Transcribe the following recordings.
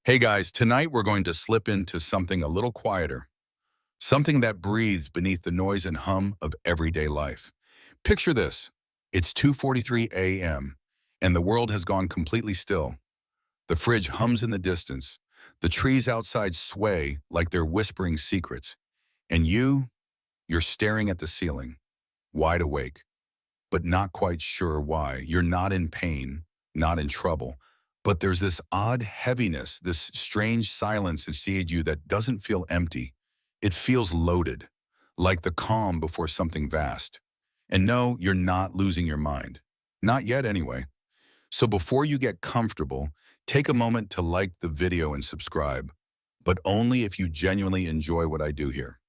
Hey guys, tonight we're going to slip into something a little quieter, something that breathes beneath the noise and hum of everyday life. Picture this. It's 2:43 a.m. and the world has gone completely still. The fridge hums in the distance. The trees outside sway like they're whispering secrets. And you're staring at the ceiling, wide awake, but not quite sure why. You're not in pain, not in trouble, but there's this odd heaviness, this strange silence inside you that doesn't feel empty. It feels loaded, like the calm before something vast. And no, you're not losing your mind. Not yet, anyway. So before you get comfortable, take a moment to like the video and subscribe, but only if you genuinely enjoy what I do here.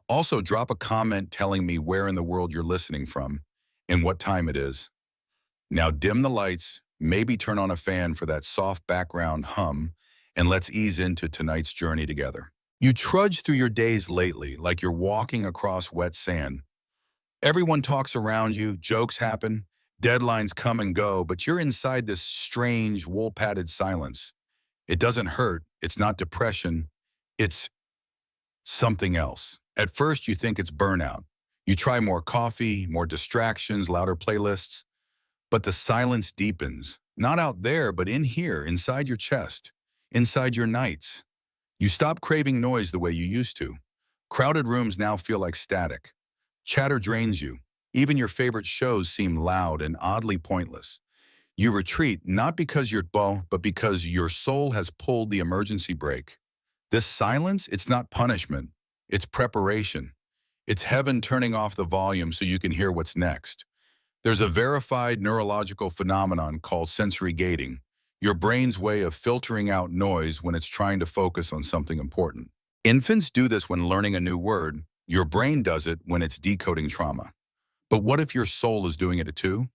Also, drop a comment telling me where in the world you're listening from and what time it is. Now dim the lights, maybe turn on a fan for that soft background hum, and let's ease into tonight's journey together. You trudge through your days lately like you're walking across wet sand. Everyone talks around you, jokes happen, deadlines come and go, but you're inside this strange, wool-padded silence. It doesn't hurt, it's not depression, it's something else. At first, you think it's burnout. You try more coffee, more distractions, louder playlists, but the silence deepens, not out there, but in here, inside your chest, inside your nights. You stop craving noise the way you used to. Crowded rooms now feel like static. Chatter drains you. Even your favorite shows seem loud and oddly pointless. You retreat not because you're dull, but because your soul has pulled the emergency brake. This silence, it's not punishment. It's preparation. It's heaven turning off the volume so you can hear what's next. There's a verified neurological phenomenon called sensory gating, your brain's way of filtering out noise when it's trying to focus on something important. Infants do this when learning a new word. Your brain does it when it's decoding trauma. But what if your soul is doing it too?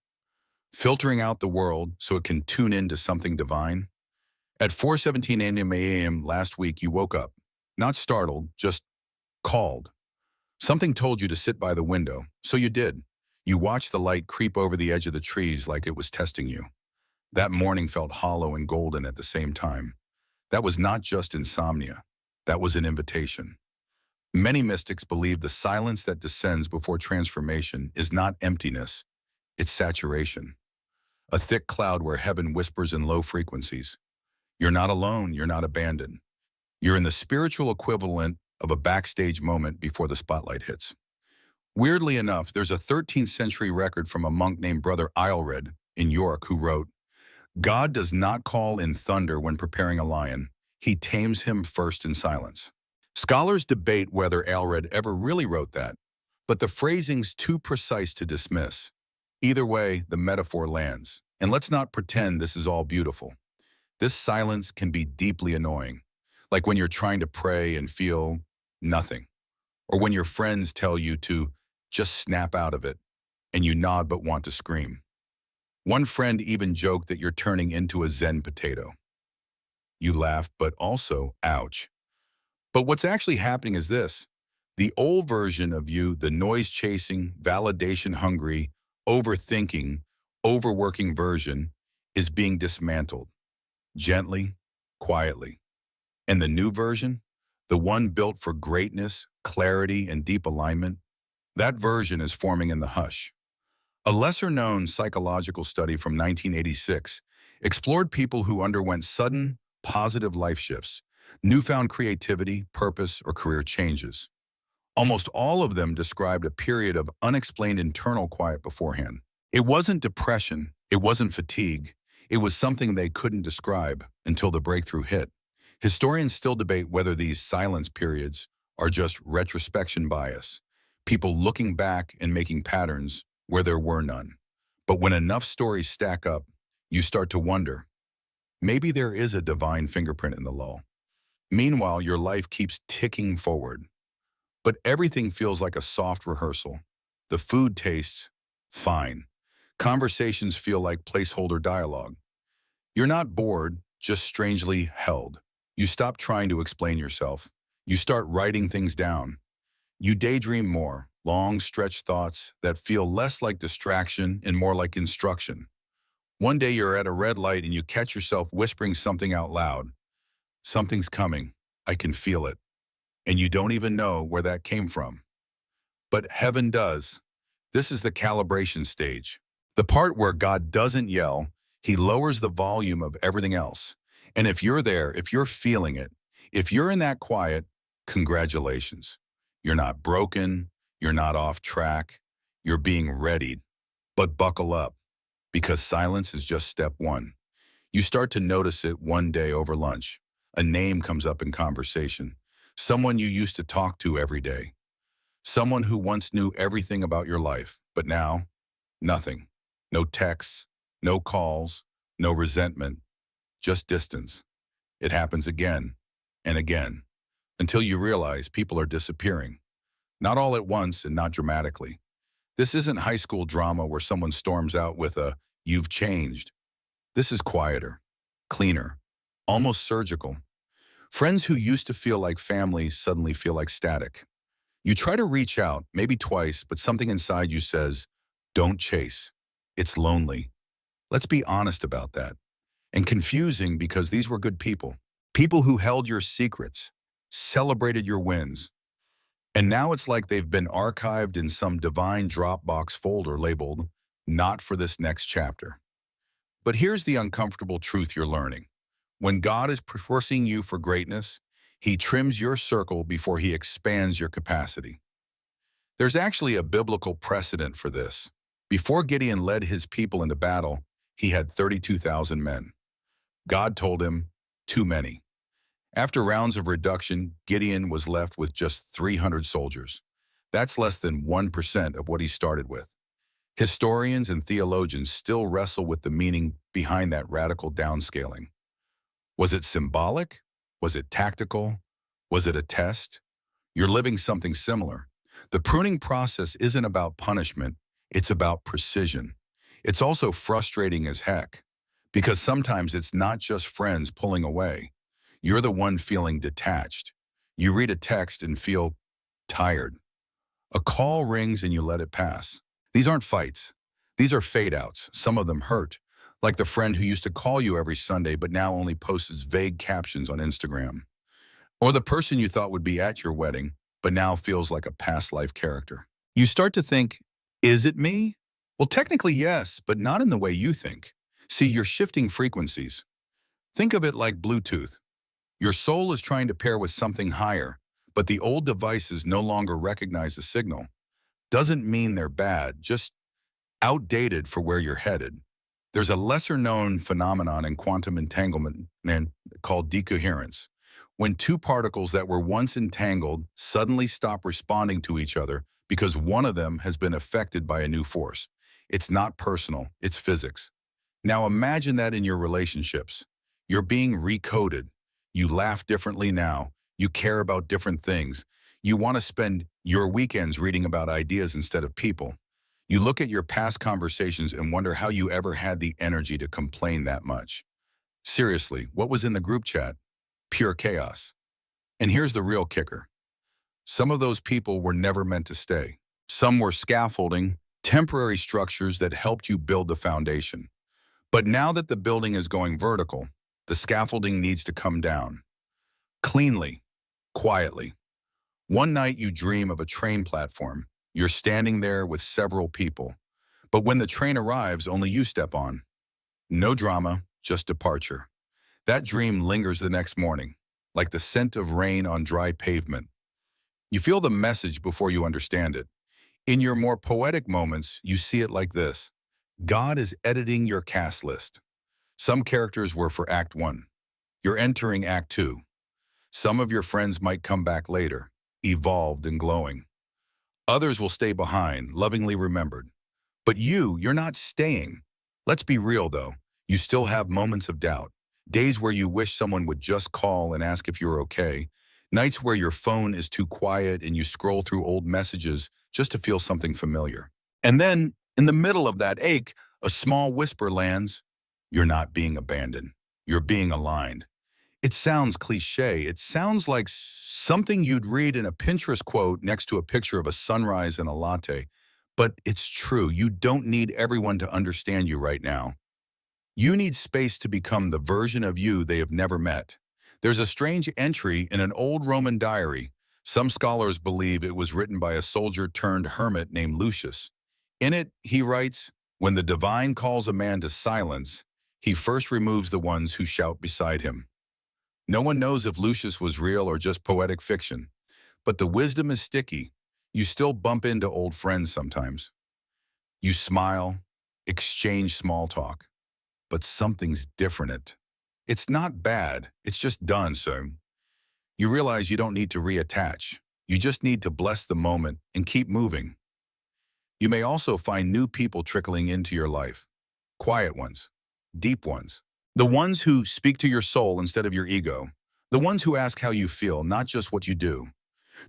Filtering out the world so it can tune into something divine? At 4:17 a.m. last week, you woke up. Not startled, just called. Something told you to sit by the window, so you did. You watched the light creep over the edge of the trees like it was testing you. That morning felt hollow and golden at the same time. That was not just insomnia. That was an invitation. Many mystics believe the silence that descends before transformation is not emptiness, it's saturation. A thick cloud where heaven whispers in low frequencies. You're not alone, you're not abandoned. You're in the spiritual equivalent of a backstage moment before the spotlight hits. Weirdly enough, there's a 13th century record from a monk named Brother Aelred in York who wrote, "God does not call in thunder when preparing a lion. He tames him first in silence." Scholars debate whether Aelred ever really wrote that, but the phrasing's too precise to dismiss. Either way, the metaphor lands. And let's not pretend this is all beautiful. This silence can be deeply annoying, like when you're trying to pray and feel nothing, or when your friends tell you to just snap out of it, and you nod but want to scream. One friend even joked that you're turning into a Zen potato. You laugh, but also, ouch. But what's actually happening is this. The old version of you, the noise-chasing, validation-hungry, overthinking, overworking version, is being dismantled, gently, quietly. And the new version, the one built for greatness, clarity, and deep alignment, that version is forming in the hush. A lesser-known psychological study from 1986 explored people who underwent sudden, positive life shifts, newfound creativity, purpose, or career changes. Almost all of them described a period of unexplained internal quiet beforehand. It wasn't depression, it wasn't fatigue, it was something they couldn't describe until the breakthrough hit. Historians still debate whether these silence periods are just retrospection bias, people looking back and making patterns where there were none. But when enough stories stack up, you start to wonder, maybe there is a divine fingerprint in the lull. Meanwhile, your life keeps ticking forward. But everything feels like a soft rehearsal. The food tastes fine. Conversations feel like placeholder dialogue. You're not bored, just strangely held. You stop trying to explain yourself. You start writing things down. You daydream more, long stretched thoughts that feel less like distraction and more like instruction. One day you're at a red light and you catch yourself whispering something out loud. Something's coming. I can feel it. And you don't even know where that came from. But heaven does. This is the calibration stage. The part where God doesn't yell, he lowers the volume of everything else. And if you're there, if you're feeling it, if you're in that quiet, congratulations. You're not broken. You're not off track. You're being readied. But buckle up, because silence is just step one. You start to notice it one day over lunch. A name comes up in conversation. Someone you used to talk to every day. Someone who once knew everything about your life, but now, nothing. No texts, no calls, no resentment, just distance. It happens again and again, until you realize people are disappearing. Not all at once and not dramatically. This isn't high school drama where someone storms out with a, "You've changed." This is quieter, cleaner, almost surgical. Friends who used to feel like family suddenly feel like static. You try to reach out, maybe twice, but something inside you says, don't chase. It's lonely. Let's be honest about that. And confusing because these were good people. People who held your secrets, celebrated your wins. And now it's like they've been archived in some divine Dropbox folder labeled, not for this next chapter. But here's the uncomfortable truth you're learning. When God is forcing you for greatness, he trims your circle before he expands your capacity. There's actually a biblical precedent for this. Before Gideon led his people into battle, he had 32,000 men. God told him, too many. After rounds of reduction, Gideon was left with just 300 soldiers. That's less than 1% of what he started with. Historians and theologians still wrestle with the meaning behind that radical downscaling. Was it symbolic? Was it tactical? Was it a test? You're living something similar. The pruning process isn't about punishment, it's about precision. It's also frustrating as heck, because sometimes it's not just friends pulling away. You're the one feeling detached. You read a text and feel tired. A call rings and you let it pass. These aren't fights. These are fade-outs. Some of them hurt, like the friend who used to call you every Sunday but now only posts vague captions on Instagram. Or the person you thought would be at your wedding but now feels like a past life character. You start to think, is it me? Well, technically yes, but not in the way you think. See, you're shifting frequencies. Think of it like Bluetooth. Your soul is trying to pair with something higher, but the old devices no longer recognize the signal. Doesn't mean they're bad, just outdated for where you're headed. There's a lesser-known phenomenon in quantum entanglement called decoherence. When two particles that were once entangled suddenly stop responding to each other because one of them has been affected by a new force. It's not personal, it's physics. Now imagine that in your relationships. You're being recoded. You laugh differently now. You care about different things. You want to spend your weekends reading about ideas instead of people. You look at your past conversations and wonder how you ever had the energy to complain that much. Seriously, what was in the group chat? Pure chaos. And here's the real kicker. Some of those people were never meant to stay. Some were scaffolding, temporary structures that helped you build the foundation. But now that the building is going vertical, the scaffolding needs to come down. Cleanly, quietly. One night you dream of a train platform. You're standing there with several people. But when the train arrives, only you step on. No drama, just departure. That dream lingers the next morning, like the scent of rain on dry pavement. You feel the message before you understand it. In your more poetic moments, you see it like this. God is editing your cast list. Some characters were for Act 1. You're entering Act 2. Some of your friends might come back later, evolved and glowing. Others will stay behind, lovingly remembered. But you're not staying. Let's be real, though. You still have moments of doubt. Days where you wish someone would just call and ask if you're okay. Nights where your phone is too quiet and you scroll through old messages just to feel something familiar. And then, in the middle of that ache, a small whisper lands. You're not being abandoned. You're being aligned. It sounds cliche. It sounds like something you'd read in a Pinterest quote next to a picture of a sunrise and a latte. But it's true. You don't need everyone to understand you right now. You need space to become the version of you they have never met. There's a strange entry in an old Roman diary. Some scholars believe it was written by a soldier turned hermit named Lucius. In it, he writes, "When the divine calls a man to silence, he first removes the ones who shout beside him." No one knows if Lucius was real or just poetic fiction, but the wisdom is sticky. You still bump into old friends sometimes. You smile, exchange small talk, but something's different. It's not bad, it's just done, so you realize you don't need to reattach. You just need to bless the moment and keep moving. You may also find new people trickling into your life. Quiet ones, deep ones. The ones who speak to your soul instead of your ego. The ones who ask how you feel, not just what you do.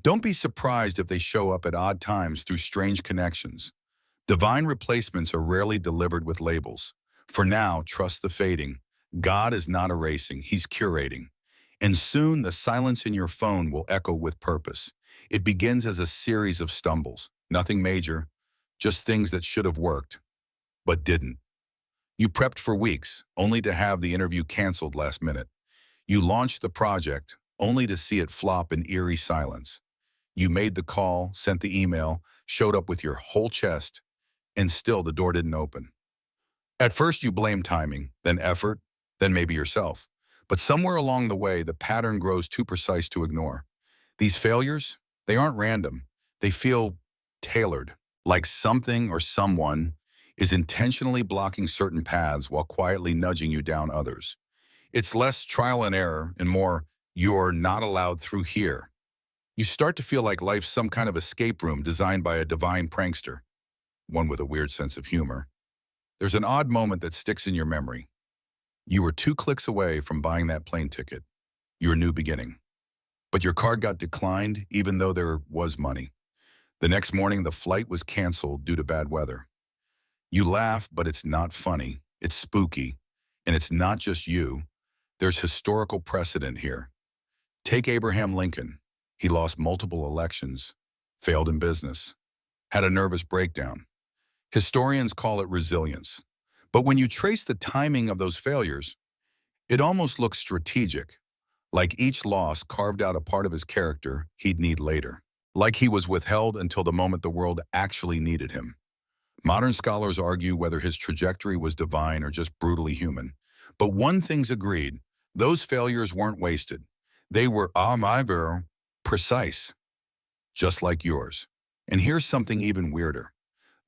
Don't be surprised if they show up at odd times through strange connections. Divine replacements are rarely delivered with labels. For now, trust the fading. God is not erasing, He's curating. And soon the silence in your phone will echo with purpose. It begins as a series of stumbles. Nothing major, just things that should have worked, but didn't. You prepped for weeks, only to have the interview canceled last minute. You launched the project, only to see it flop in eerie silence. You made the call, sent the email, showed up with your whole chest, and still the door didn't open. At first you blame timing, then effort, then maybe yourself. But somewhere along the way, the pattern grows too precise to ignore. These failures, they aren't random. They feel tailored, like something or someone is intentionally blocking certain paths while quietly nudging you down others. It's less trial and error and more, "You're not allowed through here." You start to feel like life's some kind of escape room designed by a divine prankster, one with a weird sense of humor. There's an odd moment that sticks in your memory. You were 2 clicks away from buying that plane ticket, your new beginning. But your card got declined even though there was money. The next morning, the flight was canceled due to bad weather. You laugh, but it's not funny. It's spooky. And it's not just you. There's historical precedent here. Take Abraham Lincoln. He lost multiple elections, failed in business, had a nervous breakdown. Historians call it resilience. But when you trace the timing of those failures, it almost looks strategic, like each loss carved out a part of his character he'd need later, like he was withheld until the moment the world actually needed him. Modern scholars argue whether his trajectory was divine or just brutally human. But one thing's agreed, those failures weren't wasted. They were, precise, just like yours. And here's something even weirder.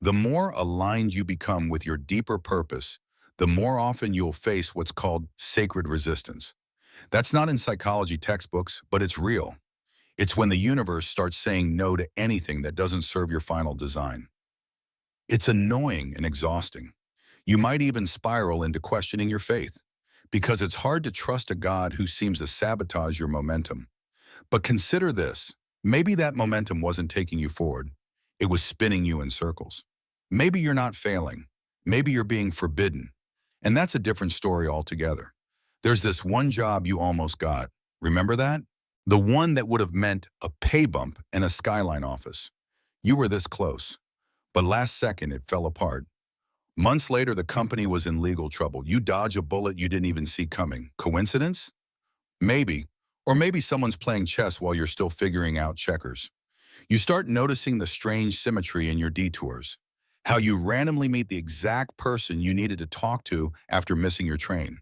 The more aligned you become with your deeper purpose, the more often you'll face what's called sacred resistance. That's not in psychology textbooks, but it's real. It's when the universe starts saying no to anything that doesn't serve your final design. It's annoying and exhausting. You might even spiral into questioning your faith, because it's hard to trust a God who seems to sabotage your momentum. But consider this. Maybe that momentum wasn't taking you forward. It was spinning you in circles. Maybe you're not failing. Maybe you're being forbidden. And that's a different story altogether. There's this one job you almost got. Remember that? The one that would have meant a pay bump and a skyline office. You were this close. But last second, it fell apart. Months later, the company was in legal trouble. You dodge a bullet you didn't even see coming. Coincidence? Maybe. Or maybe someone's playing chess while you're still figuring out checkers. You start noticing the strange symmetry in your detours. How you randomly meet the exact person you needed to talk to after missing your train.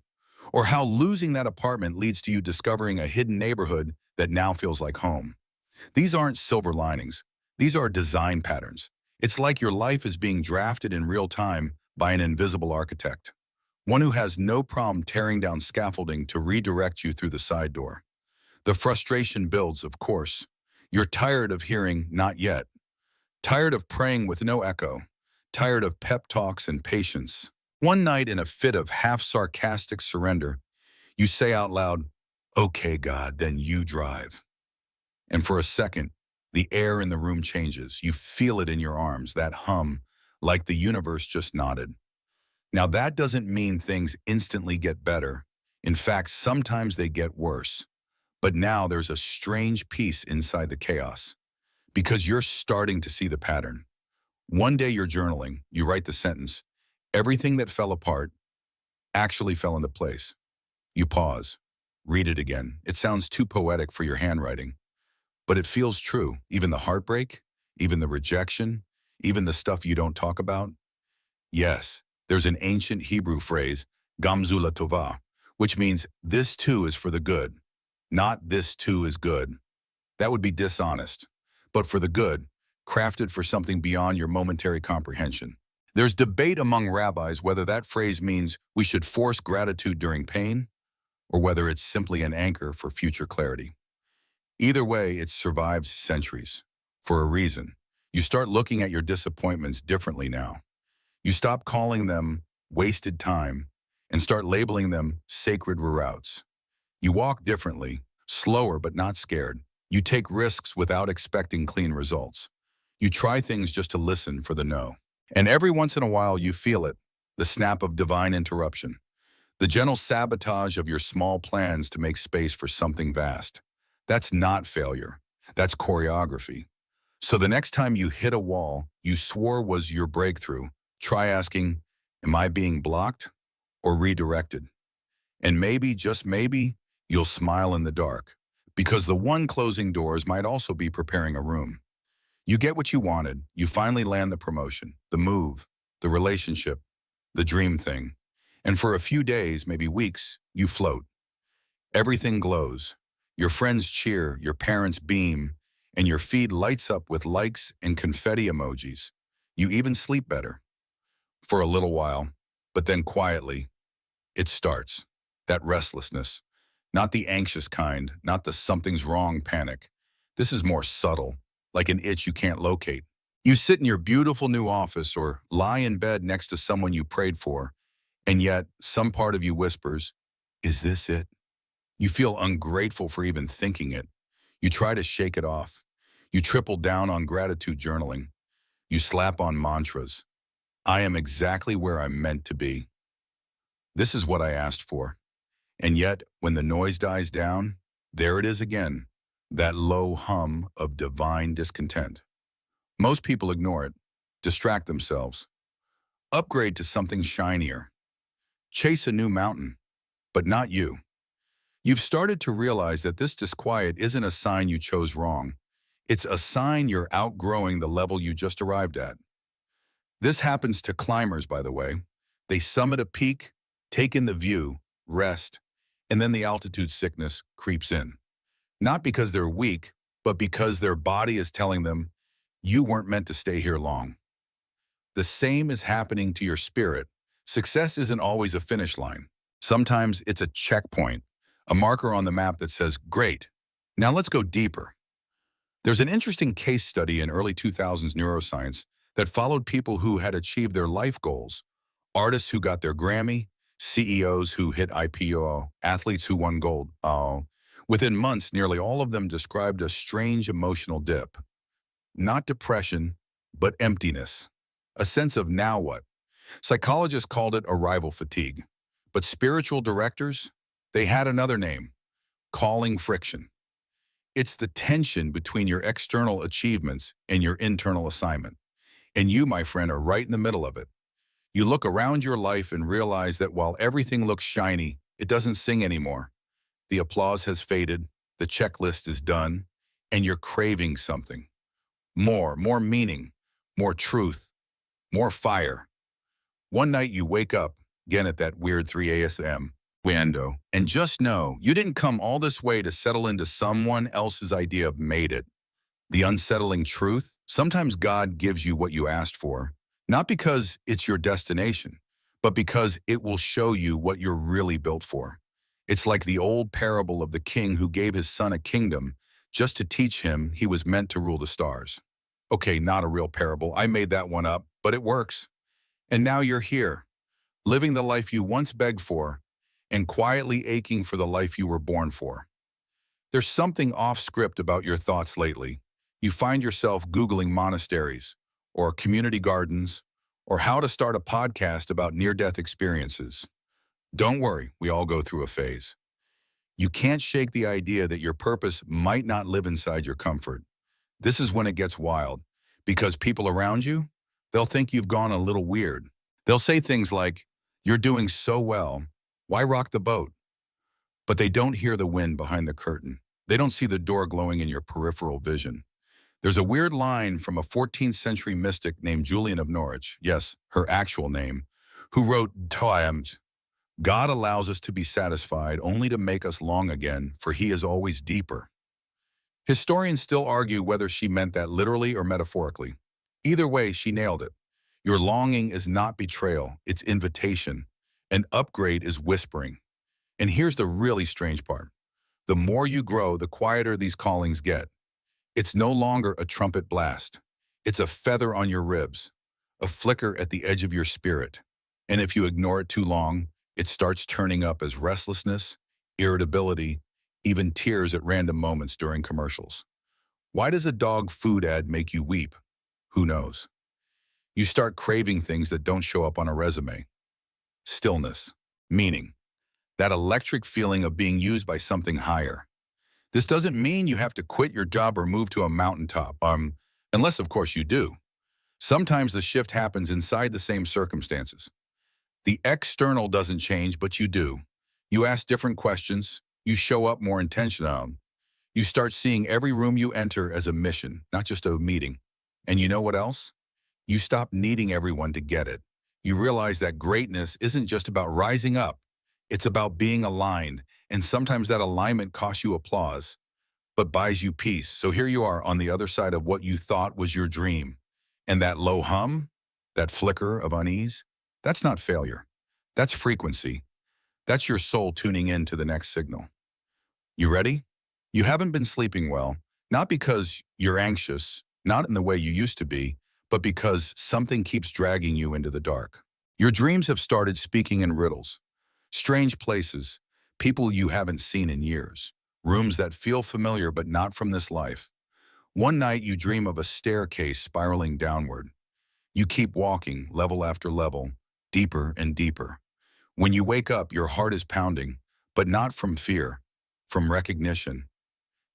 Or how losing that apartment leads to you discovering a hidden neighborhood that now feels like home. These aren't silver linings. These are design patterns. It's like your life is being drafted in real time by an invisible architect. One who has no problem tearing down scaffolding to redirect you through the side door. The frustration builds, of course. You're tired of hearing "not yet." Tired of praying with no echo. Tired of pep talks and patience. One night, in a fit of half-sarcastic surrender, you say out loud, "Okay, God, then you drive." And for a second, the air in the room changes. You feel it in your arms, that hum, like the universe just nodded. Now, that doesn't mean things instantly get better. In fact, sometimes they get worse. But now there's a strange peace inside the chaos, because you're starting to see the pattern. One day you're journaling, you write the sentence, "Everything that fell apart actually fell into place." You pause. Read it again. It sounds too poetic for your handwriting, but it feels true. Even the heartbreak, even the rejection, even the stuff you don't talk about. Yes, there's an ancient Hebrew phrase, gamzu latova, which means this too is for the good, not this too is good. That would be dishonest, but for the good, crafted for something beyond your momentary comprehension. There's debate among rabbis whether that phrase means we should force gratitude during pain, or whether it's simply an anchor for future clarity. Either way, it's survived centuries. For a reason. You start looking at your disappointments differently now. You stop calling them wasted time and start labeling them sacred reroutes. You walk differently, slower but not scared. You take risks without expecting clean results. You try things just to listen for the no. And every once in a while you feel it, the snap of divine interruption, the gentle sabotage of your small plans to make space for something vast. That's not failure. That's choreography. So the next time you hit a wall you swore was your breakthrough, try asking, am I being blocked or redirected? And maybe, just maybe, you'll smile in the dark, because the one closing doors might also be preparing a room. You get what you wanted, you finally land the promotion, the move, the relationship, the dream thing. And for a few days, maybe weeks, you float. Everything glows. Your friends cheer, your parents beam, and your feed lights up with likes and confetti emojis. You even sleep better. For a little while, but then quietly, it starts. That restlessness. Not the anxious kind, not the something's wrong panic. This is more subtle, like an itch you can't locate. You sit in your beautiful new office or lie in bed next to someone you prayed for, and yet some part of you whispers, is this it? You feel ungrateful for even thinking it. You try to shake it off. You triple down on gratitude journaling. You slap on mantras. I am exactly where I'm meant to be. This is what I asked for. And yet, when the noise dies down, there it is again, that low hum of divine discontent. Most people ignore it, distract themselves, upgrade to something shinier, chase a new mountain, but not you. You've started to realize that this disquiet isn't a sign you chose wrong. It's a sign you're outgrowing the level you just arrived at. This happens to climbers, by the way. They summit a peak, take in the view, rest, and then the altitude sickness creeps in. Not because they're weak, but because their body is telling them, you weren't meant to stay here long. The same is happening to your spirit. Success isn't always a finish line. Sometimes it's a checkpoint, a marker on the map that says, great, now let's go deeper. There's an interesting case study in early 2000s neuroscience that followed people who had achieved their life goals, artists who got their Grammy, CEOs who hit IPO, athletes who won gold. Within months, nearly all of them described a strange emotional dip. Not depression, but emptiness. A sense of now what? Psychologists called it arrival fatigue. But spiritual directors, they had another name, calling friction. It's the tension between your external achievements and your internal assignment. And you, my friend, are right in the middle of it. You look around your life and realize that while everything looks shiny, it doesn't sing anymore. The applause has faded, the checklist is done, and you're craving something. More meaning, more truth, more fire. One night you wake up, again at that weird 3 a.m. window, and just know you didn't come all this way to settle into someone else's idea of made it. The unsettling truth, sometimes God gives you what you asked for, not because it's your destination, but because it will show you what you're really built for. It's like the old parable of the king who gave his son a kingdom just to teach him he was meant to rule the stars. Okay, not a real parable. I made that one up, but it works. And now you're here, living the life you once begged for and quietly aching for the life you were born for. There's something off script about your thoughts lately. You find yourself Googling monasteries or community gardens or how to start a podcast about near-death experiences. Don't worry, we all go through a phase. You can't shake the idea that your purpose might not live inside your comfort. This is when it gets wild, because people around you, they'll think you've gone a little weird. They'll say things like, you're doing so well, why rock the boat? but they don't hear the wind behind the curtain. They don't see the door glowing in your peripheral vision. There's a weird line from a 14th century mystic named Julian of Norwich, yes, her actual name, who wrote Toeams, God allows us to be satisfied only to make us long again, for he is always deeper. Historians still argue whether she meant that literally or metaphorically. Either way, she nailed it. Your longing is not betrayal, it's invitation. An upgrade is whispering. And here's the really strange part. The more you grow, the quieter these callings get. It's no longer a trumpet blast. It's a feather on your ribs, a flicker at the edge of your spirit. And if you ignore it too long, it starts turning up as restlessness, irritability, even tears at random moments during commercials. Why does a dog food ad make you weep? Who knows? You start craving things that don't show up on a resume. Stillness, meaning, that electric feeling of being used by something higher. This doesn't mean you have to quit your job or move to a mountaintop, unless of course you do. Sometimes the shift happens inside the same circumstances. The external doesn't change, but you do. You ask different questions, you show up more intentional, you start seeing every room you enter as a mission, not just a meeting. And you know what else? You stop needing everyone to get it. You realize that greatness isn't just about rising up, it's about being aligned, and sometimes that alignment costs you applause, but buys you peace. So here you are on the other side of what you thought was your dream. And that low hum, that flicker of unease, that's not failure. That's frequency. That's your soul tuning in to the next signal. You ready? You haven't been sleeping well, not because you're anxious, not in the way you used to be, but because something keeps dragging you into the dark. Your dreams have started speaking in riddles. Strange places, people you haven't seen in years, rooms that feel familiar but not from this life. One night you dream of a staircase spiraling downward. You keep walking, level after level, deeper and deeper. When you wake up, your heart is pounding, but not from fear, from recognition.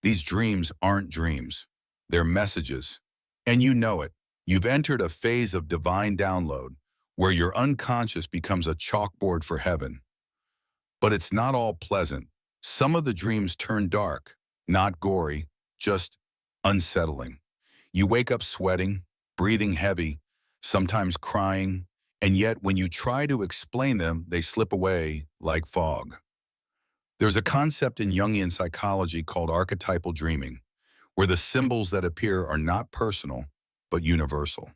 These dreams aren't dreams. They're messages. And you know it. You've entered a phase of divine download, where your unconscious becomes a chalkboard for heaven. But it's not all pleasant. Some of the dreams turn dark, not gory, just unsettling. You wake up sweating, breathing heavy, sometimes crying, and yet when you try to explain them, they slip away like fog. There's a concept in Jungian psychology called archetypal dreaming, where the symbols that appear are not personal, but universal.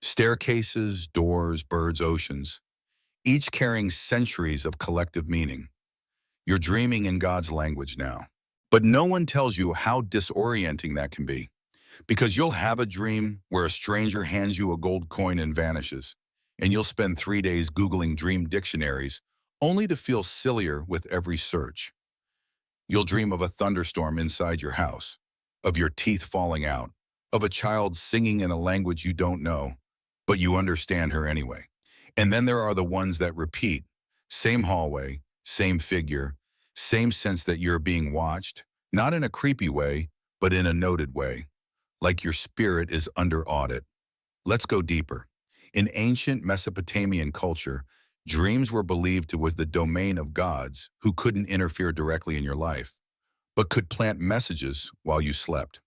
Staircases, doors, birds, oceans, each carrying centuries of collective meaning. You're dreaming in God's language now. But no one tells you how disorienting that can be, because you'll have a dream where a stranger hands you a gold coin and vanishes, and you'll spend 3 days Googling dream dictionaries only to feel sillier with every search. You'll dream of a thunderstorm inside your house, of your teeth falling out, of a child singing in a language you don't know, but you understand her anyway. And then there are the ones that repeat. Same hallway, same figure, same sense that you're being watched, not in a creepy way, but in a noted way, like your spirit is under audit. Let's go deeper. In ancient Mesopotamian culture, dreams were believed to was the domain of gods who couldn't interfere directly in your life, but could plant messages while you slept.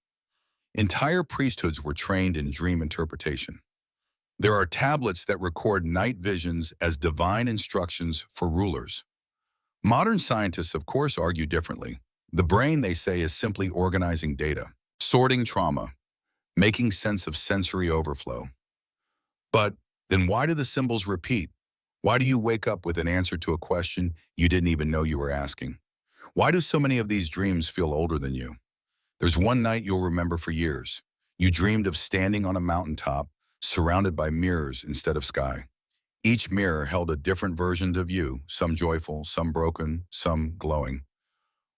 Entire priesthoods were trained in dream interpretation. There are tablets that record night visions as divine instructions for rulers. Modern scientists, of course, argue differently. The brain, they say, is simply organizing data, sorting trauma, making sense of sensory overflow. But then why do the symbols repeat? Why do you wake up with an answer to a question you didn't even know you were asking? Why do so many of these dreams feel older than you? There's one night you'll remember for years. You dreamed of standing on a mountaintop, surrounded by mirrors instead of sky. Each mirror held a different version of you, some joyful, some broken, some glowing.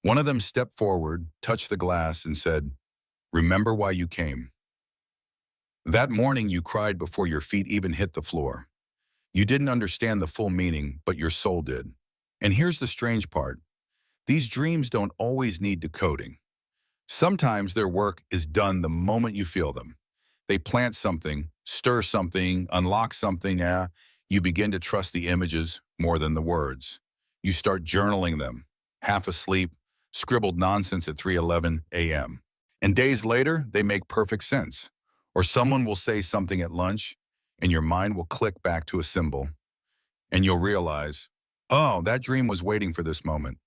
One of them stepped forward, touched the glass, and said, "Remember why you came." That morning you cried before your feet even hit the floor. You didn't understand the full meaning, but your soul did. And here's the strange part. These dreams don't always need decoding. Sometimes their work is done the moment you feel them. They plant something, stir something, unlock something. You begin to trust the images more than the words. You start journaling them, half asleep, scribbled nonsense at 3:11 a.m. And days later, they make perfect sense. Or someone will say something at lunch, and your mind will click back to a symbol, and you'll realize, oh, that dream was waiting for this moment.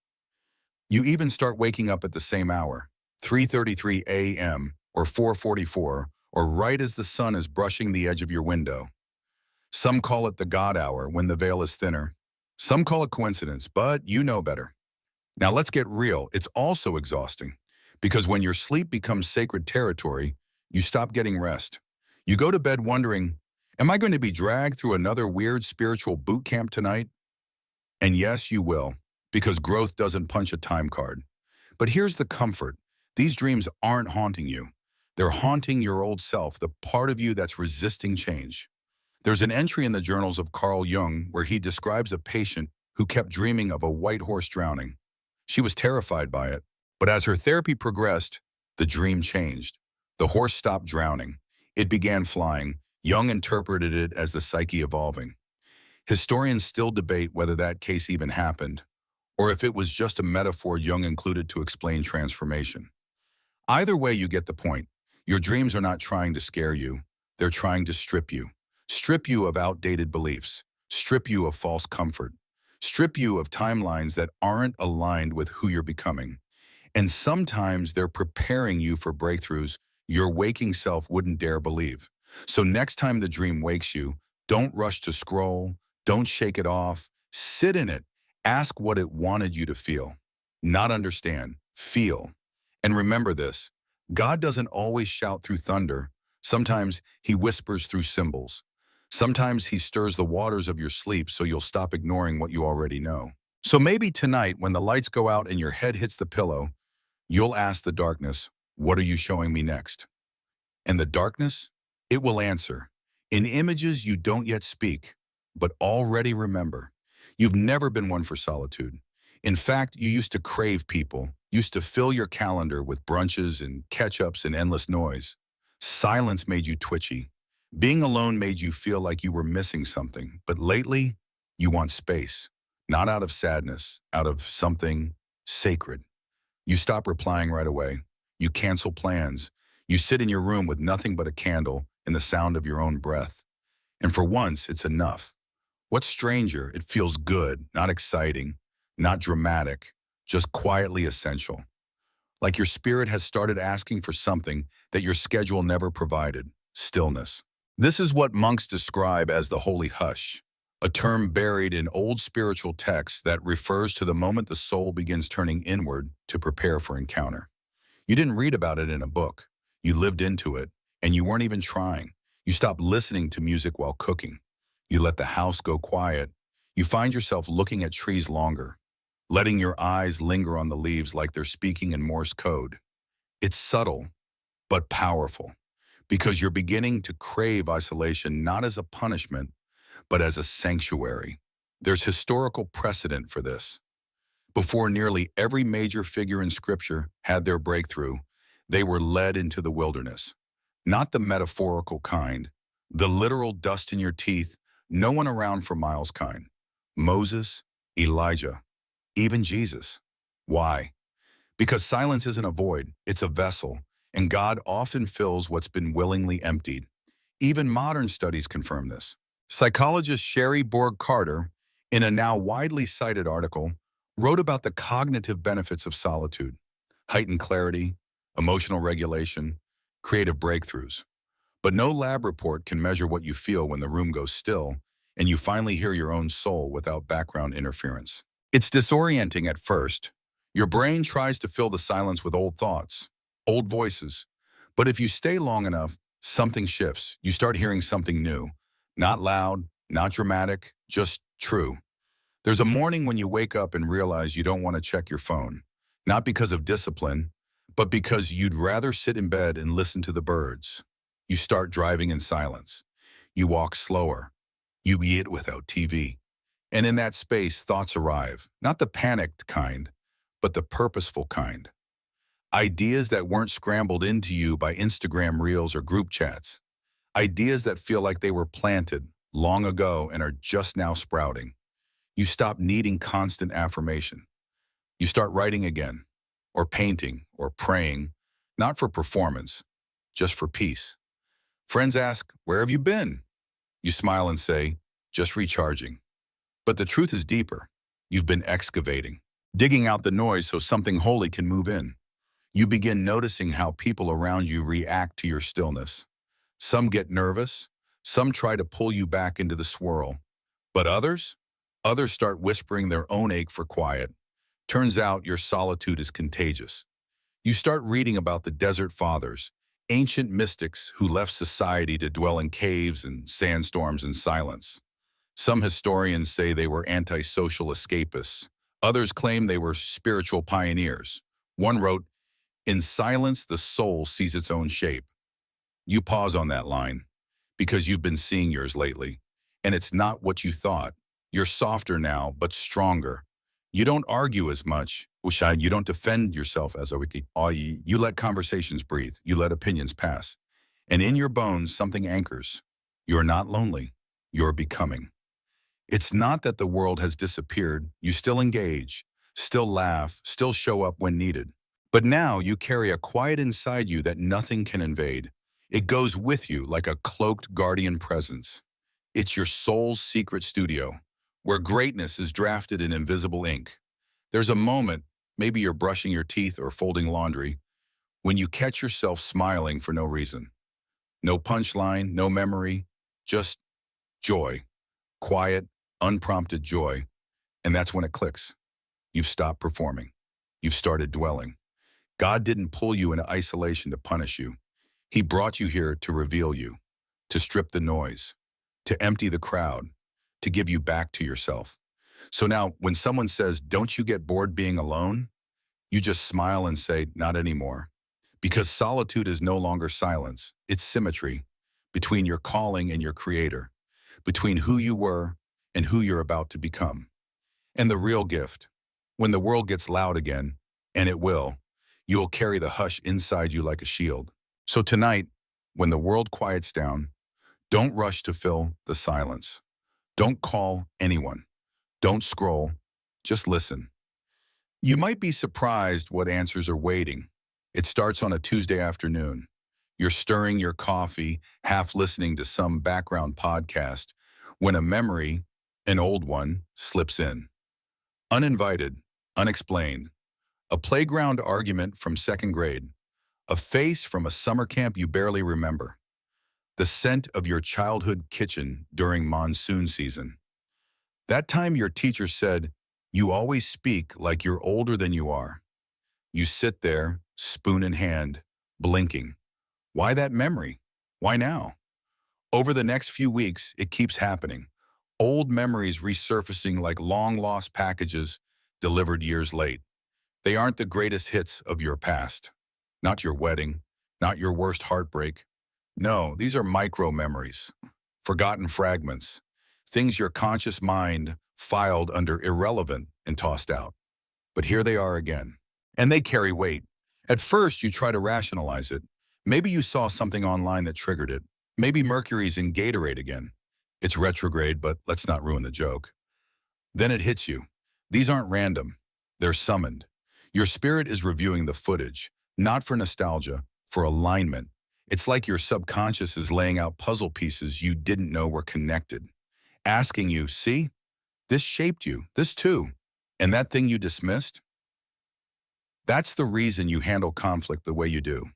You even start waking up at the same hour, 3:33 a.m. or 4:44, or right as the sun is brushing the edge of your window. Some call it the God hour when the veil is thinner. Some call it coincidence, but you know better. Now let's get real. It's also exhausting because when your sleep becomes sacred territory, you stop getting rest. You go to bed wondering, am I going to be dragged through another weird spiritual boot camp tonight? And yes, you will, because growth doesn't punch a time card. But here's the comfort. These dreams aren't haunting you. They're haunting your old self, the part of you that's resisting change. There's an entry in the journals of Carl Jung where he describes a patient who kept dreaming of a white horse drowning. She was terrified by it, but as her therapy progressed, the dream changed. The horse stopped drowning. It began flying. Jung interpreted it as the psyche evolving. Historians still debate whether that case even happened, or if it was just a metaphor Jung included to explain transformation. Either way, you get the point. Your dreams are not trying to scare you. They're trying to strip you. Strip you of outdated beliefs. Strip you of false comfort. Strip you of timelines that aren't aligned with who you're becoming. And sometimes they're preparing you for breakthroughs your waking self wouldn't dare believe. So next time the dream wakes you, don't rush to scroll. Don't shake it off. Sit in it. Ask what it wanted you to feel. Not understand. Feel. And remember this, God doesn't always shout through thunder. Sometimes he whispers through symbols. Sometimes he stirs the waters of your sleep so you'll stop ignoring what you already know. So maybe tonight, when the lights go out and your head hits the pillow, you'll ask the darkness, what are you showing me next? And the darkness, it will answer, in images you don't yet speak, but already remember. You've never been one for solitude. In fact, you used to crave people, used to fill your calendar with brunches and catch-ups and endless noise. Silence made you twitchy. Being alone made you feel like you were missing something. But lately, you want space. Not out of sadness, out of something sacred. You stop replying right away. You cancel plans. You sit in your room with nothing but a candle and the sound of your own breath. And for once, it's enough. What's stranger, it feels good, not exciting, not dramatic, just quietly essential. Like your spirit has started asking for something that your schedule never provided, stillness. This is what monks describe as the holy hush, a term buried in old spiritual texts that refers to the moment the soul begins turning inward to prepare for encounter. You didn't read about it in a book. You lived into it, and you weren't even trying. You stopped listening to music while cooking. You let the house go quiet. You find yourself looking at trees longer, letting your eyes linger on the leaves like they're speaking in Morse code. It's subtle, but powerful, because you're beginning to crave isolation not as a punishment, but as a sanctuary. There's historical precedent for this. Before nearly every major figure in Scripture had their breakthrough, they were led into the wilderness. Not the metaphorical kind, the literal dust in your teeth, no one around for miles kind. Moses, Elijah, even Jesus. Why? Because silence isn't a void, it's a vessel, and God often fills what's been willingly emptied. Even modern studies confirm this. Psychologist Sherry Borg-Carter, in a now widely cited article, wrote about the cognitive benefits of solitude, heightened clarity, emotional regulation, creative breakthroughs. But no lab report can measure what you feel when the room goes still and you finally hear your own soul without background interference. It's disorienting at first. Your brain tries to fill the silence with old thoughts, old voices. But if you stay long enough, something shifts. You start hearing something new. Not loud, not dramatic, just true. There's a morning when you wake up and realize you don't want to check your phone. Not because of discipline, but because you'd rather sit in bed and listen to the birds. You start driving in silence. You walk slower. You eat without TV. And in that space, thoughts arrive. Not the panicked kind, but the purposeful kind. Ideas that weren't scrambled into you by Instagram reels or group chats. Ideas that feel like they were planted long ago and are just now sprouting. You stop needing constant affirmation. You start writing again, or painting, or praying, not for performance, just for peace. Friends ask, "Where have you been?" You smile and say, "Just recharging." But the truth is deeper. You've been excavating, digging out the noise so something holy can move in. You begin noticing how people around you react to your stillness. Some get nervous, some try to pull you back into the swirl. But others start whispering their own ache for quiet. Turns out your solitude is contagious. You start reading about the desert fathers, ancient mystics who left society to dwell in caves and sandstorms in silence. Some historians say they were antisocial escapists. Others claim they were spiritual pioneers. One wrote, "In silence, the soul sees its own shape." You pause on that line because you've been seeing yours lately, and it's not what you thought. You're softer now, but stronger. You don't argue as much. You don't defend yourself as a wiki. You let conversations breathe. You let opinions pass. And in your bones, something anchors. You're not lonely. You're becoming. It's not that the world has disappeared. You still engage, still laugh, still show up when needed. But now you carry a quiet inside you that nothing can invade. It goes with you like a cloaked guardian presence. It's your soul's secret studio, where greatness is drafted in invisible ink. There's a moment, maybe you're brushing your teeth or folding laundry, when you catch yourself smiling for no reason. No punchline, no memory, just joy. Quiet, unprompted joy. And that's when it clicks. You've stopped performing. You've started dwelling. God didn't pull you into isolation to punish you. He brought you here to reveal you, to strip the noise, to empty the crowd, to give you back to yourself. So now, when someone says, "Don't you get bored being alone?" you just smile and say, "Not anymore." Because solitude is no longer silence. It's symmetry between your calling and your creator, between who you were and who you're about to become. And the real gift, when the world gets loud again, and it will, you'll carry the hush inside you like a shield. So tonight, when the world quiets down, don't rush to fill the silence. Don't call anyone. Don't scroll. Just listen. You might be surprised what answers are waiting. It starts on a Tuesday afternoon. You're stirring your coffee, half listening to some background podcast, when a memory, an old one, slips in. Uninvited, unexplained. A playground argument from second grade. A face from a summer camp you barely remember. The scent of your childhood kitchen during monsoon season. That time your teacher said, "You always speak like you're older than you are." You sit there, spoon in hand, blinking. Why that memory? Why now? Over the next few weeks, it keeps happening. Old memories resurfacing like long-lost packages delivered years late. They aren't the greatest hits of your past. Not your wedding, not your worst heartbreak. No, these are micro-memories, forgotten fragments, things your conscious mind filed under irrelevant and tossed out. But here they are again. And they carry weight. At first, you try to rationalize it. Maybe you saw something online that triggered it. Maybe Mercury's in Gatorade again. It's retrograde, but let's not ruin the joke. Then it hits you. These aren't random. They're summoned. Your spirit is reviewing the footage, not for nostalgia, for alignment. It's like your subconscious is laying out puzzle pieces you didn't know were connected. Asking you, "See? This shaped you. This too. And that thing you dismissed?" That's the reason you handle conflict the way you do.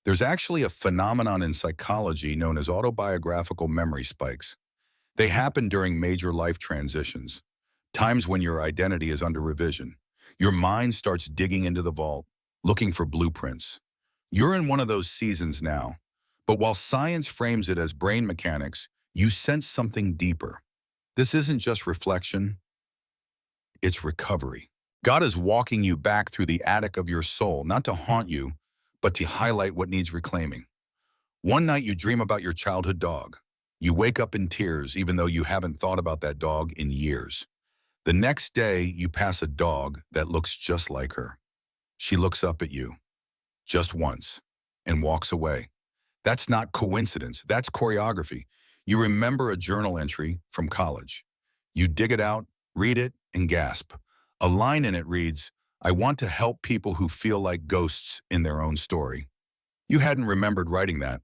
There's actually a phenomenon in psychology known as autobiographical memory spikes. They happen during major life transitions, times when your identity is under revision. Your mind starts digging into the vault, looking for blueprints. You're in one of those seasons now, but while science frames it as brain mechanics, you sense something deeper. This isn't just reflection, it's recovery. God is walking you back through the attic of your soul, not to haunt you, but to highlight what needs reclaiming. One night you dream about your childhood dog. You wake up in tears even though you haven't thought about that dog in years. The next day you pass a dog that looks just like her. She looks up at you, just once, and walks away. That's not coincidence, that's choreography. You remember a journal entry from college. You dig it out, read it, and gasp. A line in it reads, I want to help people who feel like ghosts in their own story. You hadn't remembered writing that,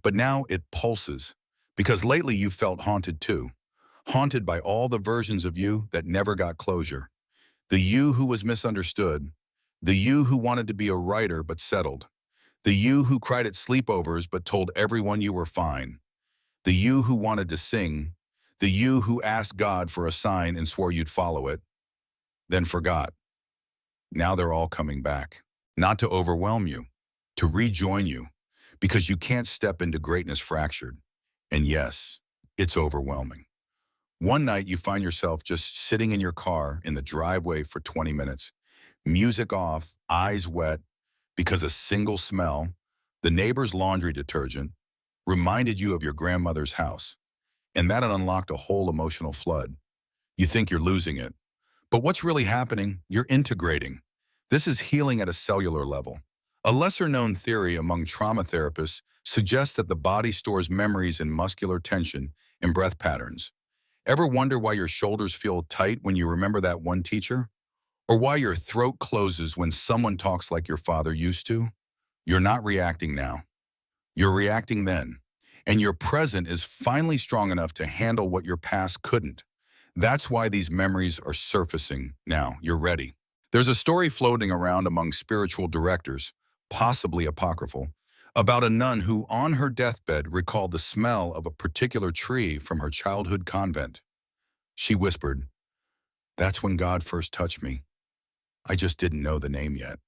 but now it pulses, because lately you felt haunted too. Haunted by all the versions of you that never got closure. The you who was misunderstood. The you who wanted to be a writer but settled. The you who cried at sleepovers but told everyone you were fine. The you who wanted to sing. The you who asked God for a sign and swore you'd follow it, then forgot. Now they're all coming back. Not to overwhelm you, to rejoin you, because you can't step into greatness fractured. And yes, it's overwhelming. One night you find yourself just sitting in your car in the driveway for 20 minutes, music off, eyes wet, because a single smell, the neighbor's laundry detergent, reminded you of your grandmother's house. And that unlocked a whole emotional flood. You think you're losing it. But what's really happening? You're integrating. This is healing at a cellular level. A lesser-known theory among trauma therapists suggests that the body stores memories in muscular tension and breath patterns. Ever wonder why your shoulders feel tight when you remember that one teacher? Or why your throat closes when someone talks like your father used to? You're not reacting now. You're reacting then. And your present is finally strong enough to handle what your past couldn't. That's why these memories are surfacing now. You're ready. There's a story floating around among spiritual directors, possibly apocryphal, about a nun who, on her deathbed, recalled the smell of a particular tree from her childhood convent. She whispered, "That's when God first touched me. I just didn't know the name yet."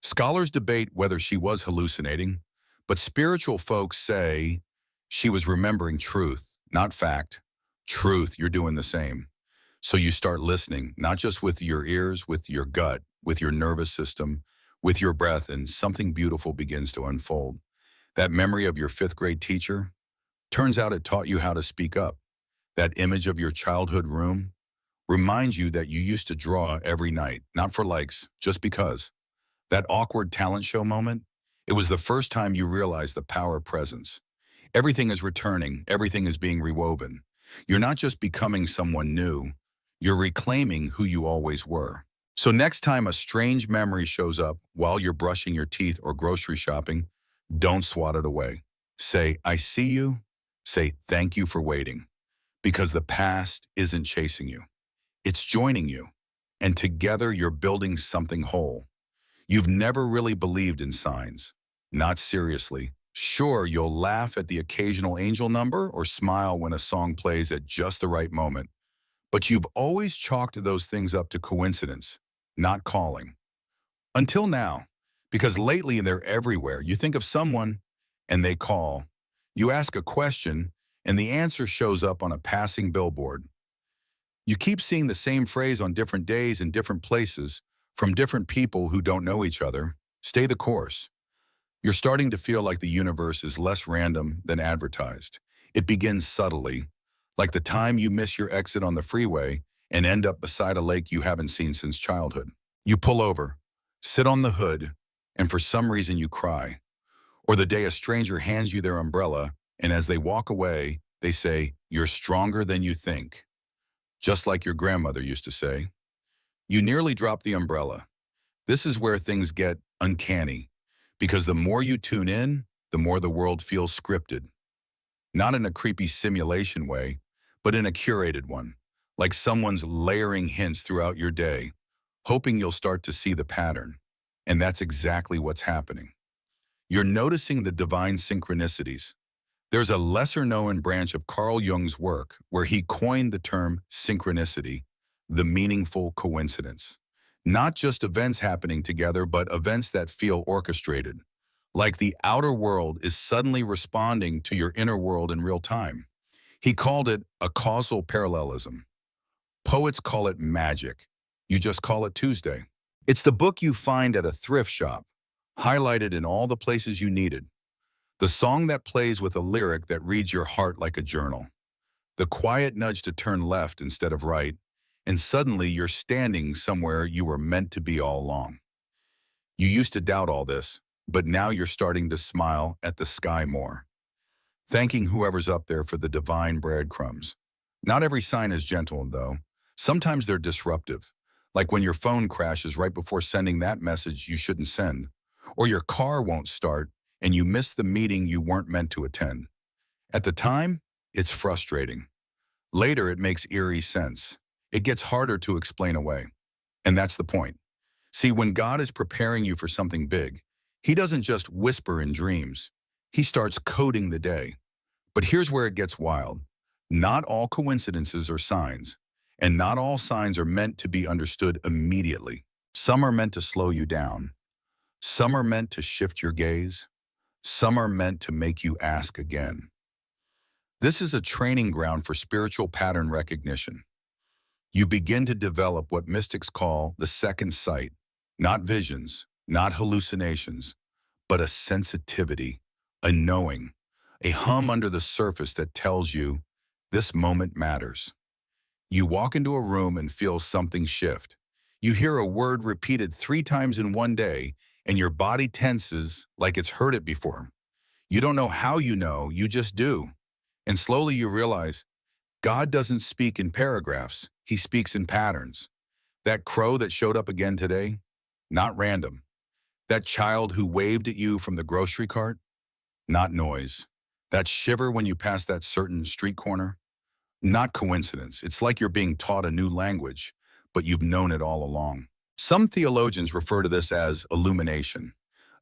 Scholars debate whether she was hallucinating, but spiritual folks say she was remembering truth, not fact. Truth, you're doing the same. So you start listening, not just with your ears, with your gut, with your nervous system, with your breath, and something beautiful begins to unfold. That memory of your fifth grade teacher, turns out it taught you how to speak up. That image of your childhood room reminds you that you used to draw every night, not for likes, just because. That awkward talent show moment, it was the first time you realized the power of presence. Everything is returning, everything is being rewoven. You're not just becoming someone new, you're reclaiming who you always were. So next time a strange memory shows up while you're brushing your teeth or grocery shopping, don't swat it away. Say, "I see you." Say, "Thank you for waiting." Because the past isn't chasing you. It's joining you. And together you're building something whole. You've never really believed in signs. Not seriously. Sure, you'll laugh at the occasional angel number or smile when a song plays at just the right moment. But you've always chalked those things up to coincidence, not calling. Until now, because lately they're everywhere. You think of someone and they call. You ask a question and the answer shows up on a passing billboard. You keep seeing the same phrase on different days in different places from different people who don't know each other. Stay the course. You're starting to feel like the universe is less random than advertised. It begins subtly, like the time you miss your exit on the freeway and end up beside a lake you haven't seen since childhood. You pull over, sit on the hood, and for some reason you cry. Or the day a stranger hands you their umbrella, and as they walk away, they say, "You're stronger than you think." Just like your grandmother used to say. You nearly drop the umbrella. This is where things get uncanny, because the more you tune in, the more the world feels scripted. Not in a creepy simulation way, but in a curated one, like someone's layering hints throughout your day, hoping you'll start to see the pattern. And that's exactly what's happening. You're noticing the divine synchronicities. There's a lesser-known branch of Carl Jung's work where he coined the term synchronicity, the meaningful coincidence. Not just events happening together, but events that feel orchestrated. Like the outer world is suddenly responding to your inner world in real time. He called it a causal parallelism. Poets call it magic. You just call it Tuesday. It's the book you find at a thrift shop, highlighted in all the places you needed. The song that plays with a lyric that reads your heart like a journal. The quiet nudge to turn left instead of right, and suddenly you're standing somewhere you were meant to be all along. You used to doubt all this, but now you're starting to smile at the sky more, thanking whoever's up there for the divine breadcrumbs. Not every sign is gentle, though. Sometimes they're disruptive, Like when your phone crashes right before sending that message you shouldn't send, or your car won't start and you miss the meeting you weren't meant to attend. At the time, it's frustrating. Later, it makes eerie sense. It gets harder to explain away. And that's the point. See, when God is preparing you for something big, He doesn't just whisper in dreams. He starts coding the day. But here's where it gets wild. Not all coincidences are signs, and not all signs are meant to be understood immediately. Some are meant to slow you down. Some are meant to shift your gaze. Some are meant to make you ask again. This is a training ground for spiritual pattern recognition. You begin to develop what mystics call the second sight, not visions, not hallucinations, but a sensitivity, a knowing, a hum under the surface that tells you this moment matters. You walk into a room and feel something shift. You hear a word repeated 3 times in one day, and your body tenses like it's heard it before. You don't know how you know, you just do. And slowly you realize God doesn't speak in paragraphs, He speaks in patterns. That crow that showed up again today, not random. That child who waved at you from the grocery cart, not noise. That shiver when you pass that certain street corner, not coincidence. It's like you're being taught a new language, but you've known it all along. Some theologians refer to this as illumination,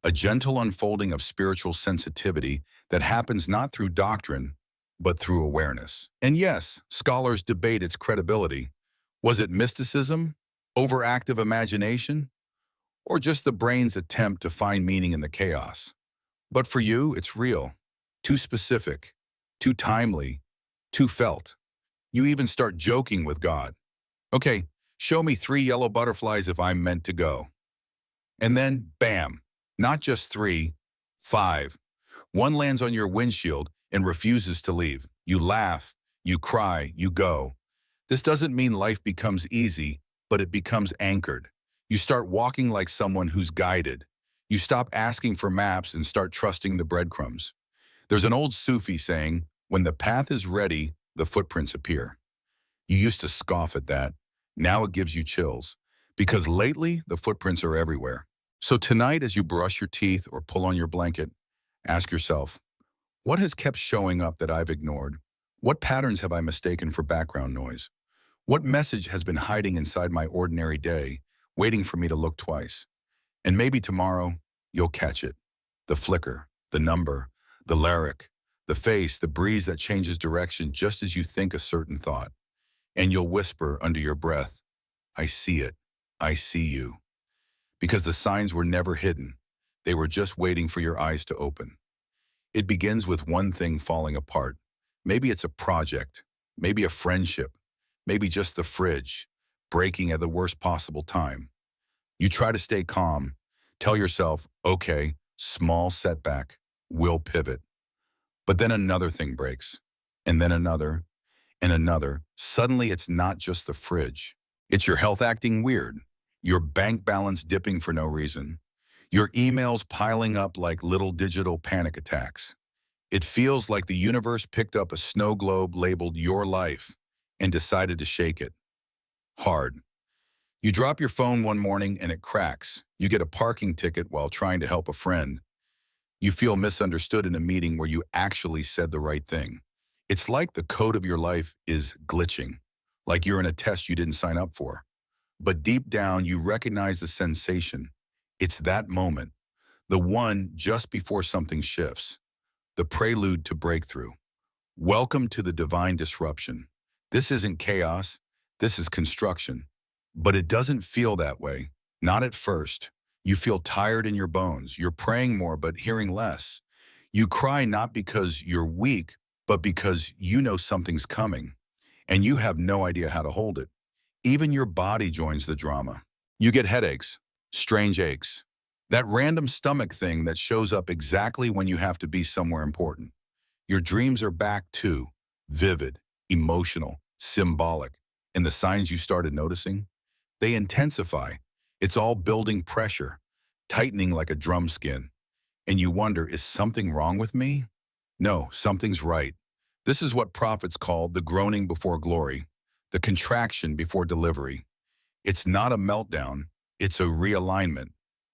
a gentle unfolding of spiritual sensitivity that happens not through doctrine, but through awareness. And yes, scholars debate its credibility. Was it mysticism, overactive imagination, or just the brain's attempt to find meaning in the chaos? But for you, it's real, too specific, too timely, too felt. You even start joking with God. Okay, show me 3 yellow butterflies if I'm meant to go. And then, bam, not just 3, 5. One lands on your windshield and refuses to leave. You laugh, you cry, you go. This doesn't mean life becomes easy, but it becomes anchored. You start walking like someone who's guided. You stop asking for maps and start trusting the breadcrumbs. There's an old Sufi saying, when the path is ready, the footprints appear. You used to scoff at that. Now it gives you chills. Because lately, the footprints are everywhere. So tonight, as you brush your teeth or pull on your blanket, ask yourself, what has kept showing up that I've ignored? What patterns have I mistaken for background noise? What message has been hiding inside my ordinary day, waiting for me to look twice? And maybe tomorrow, you'll catch it. The flicker, the number, the lyric, the face, the breeze that changes direction just as you think a certain thought. And you'll whisper under your breath, I see it. I see you. Because the signs were never hidden. They were just waiting for your eyes to open. It begins with one thing falling apart. Maybe it's a project, maybe a friendship, maybe just the fridge, breaking at the worst possible time. You try to stay calm, tell yourself, okay, small setback, we'll pivot. But then another thing breaks, and then another, and another. Suddenly it's not just the fridge. It's your health acting weird, your bank balance dipping for no reason, your emails piling up like little digital panic attacks. It feels like the universe picked up a snow globe labeled your life and decided to shake it. Hard. You drop your phone one morning and it cracks. You get a parking ticket while trying to help a friend. You feel misunderstood in a meeting where you actually said the right thing. It's like the code of your life is glitching, like you're in a test you didn't sign up for. But deep down, you recognize the sensation. It's that moment, the one just before something shifts, the prelude to breakthrough. Welcome to the divine disruption. This isn't chaos, this is construction. But it doesn't feel that way, not at first. You feel tired in your bones. You're praying more but hearing less. You cry not because you're weak, but because you know something's coming, and you have no idea how to hold it. Even your body joins the drama. You get headaches, strange aches, that random stomach thing that shows up exactly when you have to be somewhere important. Your dreams are back too, vivid, emotional, symbolic. And the signs you started noticing? They intensify. It's all building pressure, tightening like a drum skin. And you wonder, is something wrong with me? No, something's right. This is what prophets call the groaning before glory, the contraction before delivery. It's not a meltdown, it's a realignment.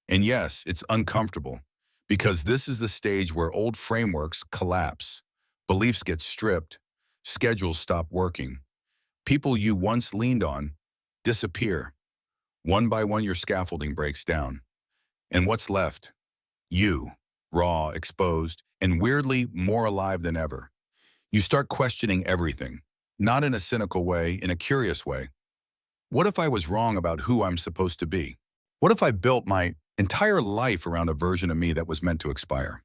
And yes, it's uncomfortable because this is the stage where old frameworks collapse, beliefs get stripped, schedules stop working, people you once leaned on disappear. One by one, your scaffolding breaks down. And what's left? You, raw, exposed, and weirdly more alive than ever. You start questioning everything, not in a cynical way, in a curious way. What if I was wrong about who I'm supposed to be? What if I built my entire life around a version of me that was meant to expire?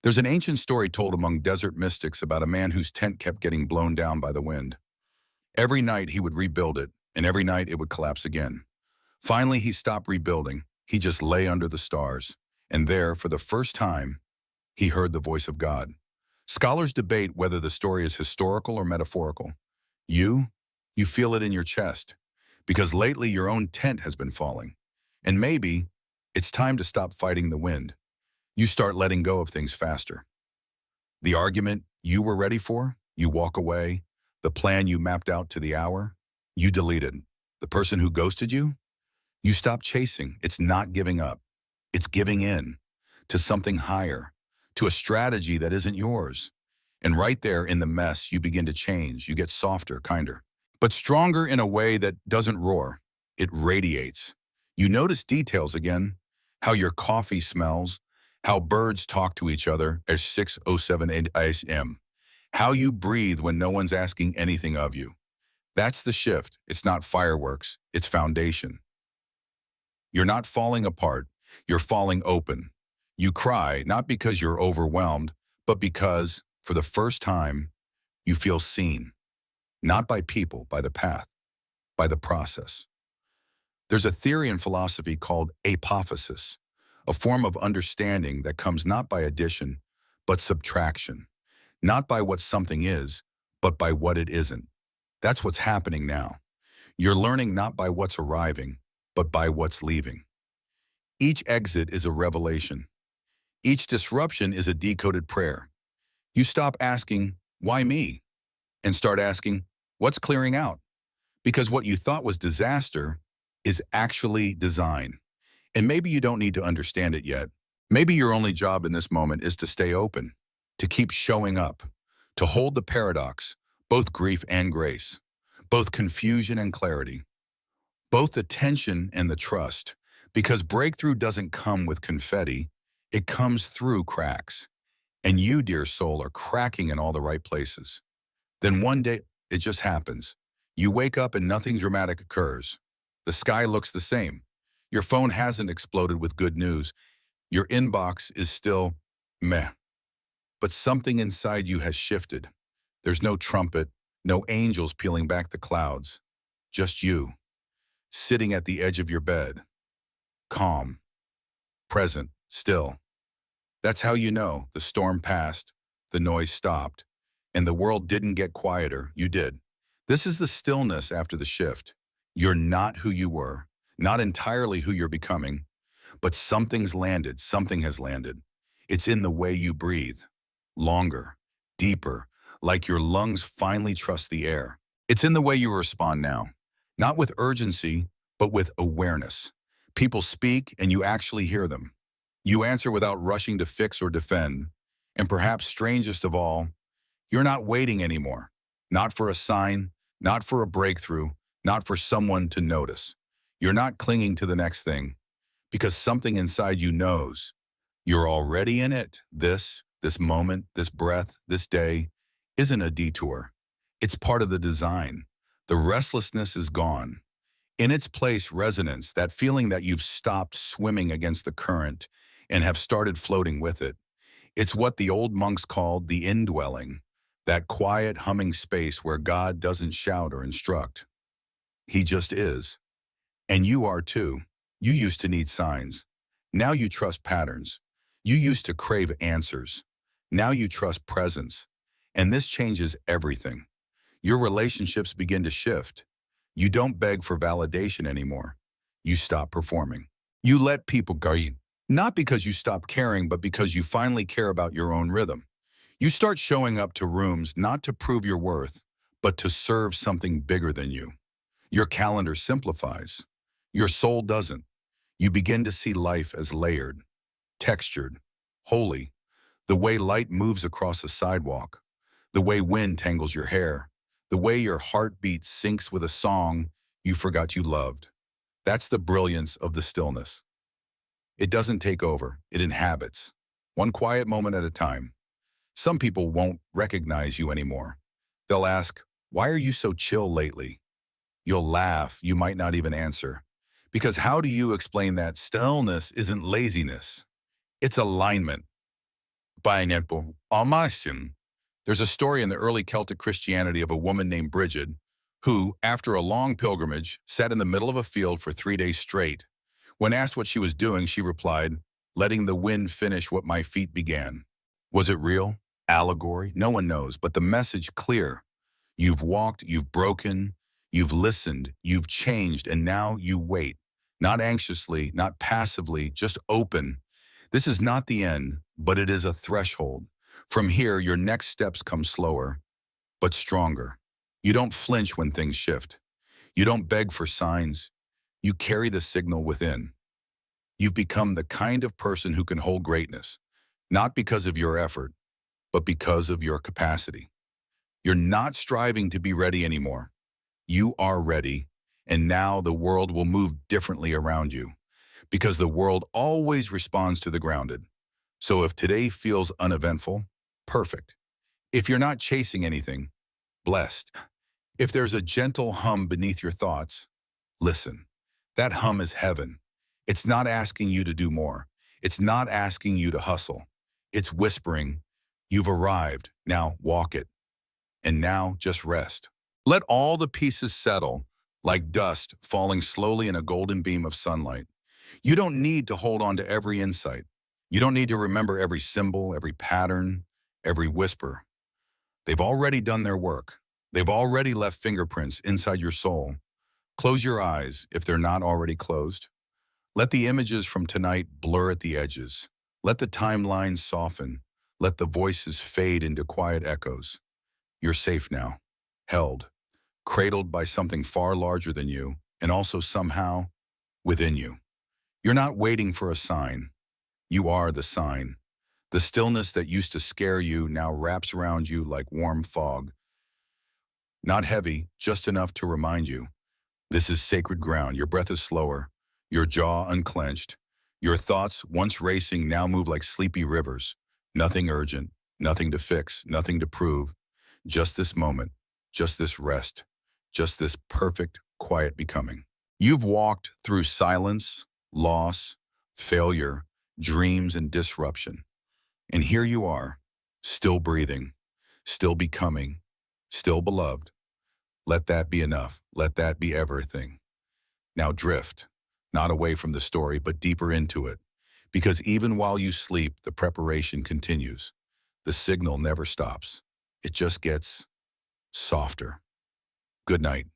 There's an ancient story told among desert mystics about a man whose tent kept getting blown down by the wind. Every night he would rebuild it, and every night it would collapse again. Finally, he stopped rebuilding. He just lay under the stars. And there, for the first time, he heard the voice of God. Scholars debate whether the story is historical or metaphorical. You feel it in your chest, because lately your own tent has been falling. And maybe it's time to stop fighting the wind. You start letting go of things faster. The argument you were ready for, you walk away. The plan you mapped out to the hour, you deleted. The person who ghosted you stop chasing. It's not giving up. It's giving in to something higher, to a strategy that isn't yours. And right there in the mess, you begin to change. You get softer, kinder, but stronger in a way that doesn't roar. It radiates. You notice details again, how your coffee smells, how birds talk to each other at 6:07 a.m., how you breathe when no one's asking anything of you. That's the shift. It's not fireworks, it's foundation. You're not falling apart, you're falling open. You cry, not because you're overwhelmed, but because, for the first time, you feel seen. Not by people, by the path, by the process. There's a theory in philosophy called apophasis, a form of understanding that comes not by addition, but subtraction. Not by what something is, but by what it isn't. That's what's happening now. You're learning not by what's arriving, but by what's leaving. Each exit is a revelation. Each disruption is a decoded prayer. You stop asking, why me? And start asking, what's clearing out? Because what you thought was disaster is actually design. And maybe you don't need to understand it yet. Maybe your only job in this moment is to stay open, to keep showing up, to hold the paradox, both grief and grace, both confusion and clarity, both the tension and the trust, because breakthrough doesn't come with confetti, it comes through cracks. And you, dear soul, are cracking in all the right places. Then one day, it just happens. You wake up and nothing dramatic occurs. The sky looks the same. Your phone hasn't exploded with good news. Your inbox is still meh. But something inside you has shifted. There's no trumpet, no angels peeling back the clouds. Just you, sitting at the edge of your bed. Calm, present, still. That's how you know the storm passed, the noise stopped, and the world didn't get quieter, you did. This is the stillness after the shift. You're not who you were, not entirely who you're becoming, but something's landed, something has landed. It's in the way you breathe. Longer, deeper, like your lungs finally trust the air. It's in the way you respond now, not with urgency, but with awareness. People speak and you actually hear them. You answer without rushing to fix or defend. And perhaps strangest of all, you're not waiting anymore. Not for a sign, not for a breakthrough, not for someone to notice. You're not clinging to the next thing because something inside you knows you're already in it. This moment, this breath, this day isn't a detour. It's part of the design. The restlessness is gone. In its place, resonance, that feeling that you've stopped swimming against the current and have started floating with it. It's what the old monks called the indwelling, that quiet humming space where God doesn't shout or instruct. He just is. And you are too. You used to need signs. Now you trust patterns. You used to crave answers. Now you trust presence. And this changes everything. Your relationships begin to shift. You don't beg for validation anymore. You stop performing. You let people guide you, not because you stop caring, but because you finally care about your own rhythm. You start showing up to rooms not to prove your worth, but to serve something bigger than you. Your calendar simplifies. Your soul doesn't. You begin to see life as layered, textured, holy, the way light moves across a sidewalk, the way wind tangles your hair, the way your heartbeat syncs with a song you forgot you loved. That's the brilliance of the stillness. It doesn't take over, it inhabits, one quiet moment at a time. Some people won't recognize you anymore. They'll ask, "Why are you so chill lately?" You'll laugh, you might not even answer. Because how do you explain that stillness isn't laziness? It's alignment. By example, Almation. There's a story in the early Celtic Christianity of a woman named Bridget who, after a long pilgrimage, sat in the middle of a field for 3 days straight. When asked what she was doing, she replied, "Letting the wind finish what my feet began." Was it real? Allegory? No one knows, but the message clear. You've walked, you've broken, you've listened, you've changed, and now you wait. Not anxiously, not passively, just open. This is not the end, but it is a threshold. From here, your next steps come slower, but stronger. You don't flinch when things shift. You don't beg for signs. You carry the signal within. You've become the kind of person who can hold greatness, not because of your effort, but because of your capacity. You're not striving to be ready anymore. You are ready, and now the world will move differently around you, because the world always responds to the grounded. So if today feels uneventful, perfect. If you're not chasing anything, blessed. If there's a gentle hum beneath your thoughts, listen. That hum is heaven. It's not asking you to do more. It's not asking you to hustle. It's whispering, "You've arrived, now walk it." And now just rest. Let all the pieces settle, like dust falling slowly in a golden beam of sunlight. You don't need to hold on to every insight. You don't need to remember every symbol, every pattern, every whisper. They've already done their work. They've already left fingerprints inside your soul. Close your eyes if they're not already closed. Let the images from tonight blur at the edges. Let the timelines soften. Let the voices fade into quiet echoes. You're safe now, held, cradled by something far larger than you, and also somehow within you. You're not waiting for a sign. You are the sign. The stillness that used to scare you now wraps around you like warm fog. Not heavy, just enough to remind you. This is sacred ground. Your breath is slower, your jaw unclenched. Your thoughts, once racing, now move like sleepy rivers. Nothing urgent, nothing to fix, nothing to prove. Just this moment, just this rest, just this perfect, quiet becoming. You've walked through silence, loss, failure, dreams, and disruption. And here you are, still breathing, still becoming, still beloved. Let that be enough. Let that be everything. Now drift, not away from the story, but deeper into it. Because even while you sleep, the preparation continues. The signal never stops. It just gets softer. Good night.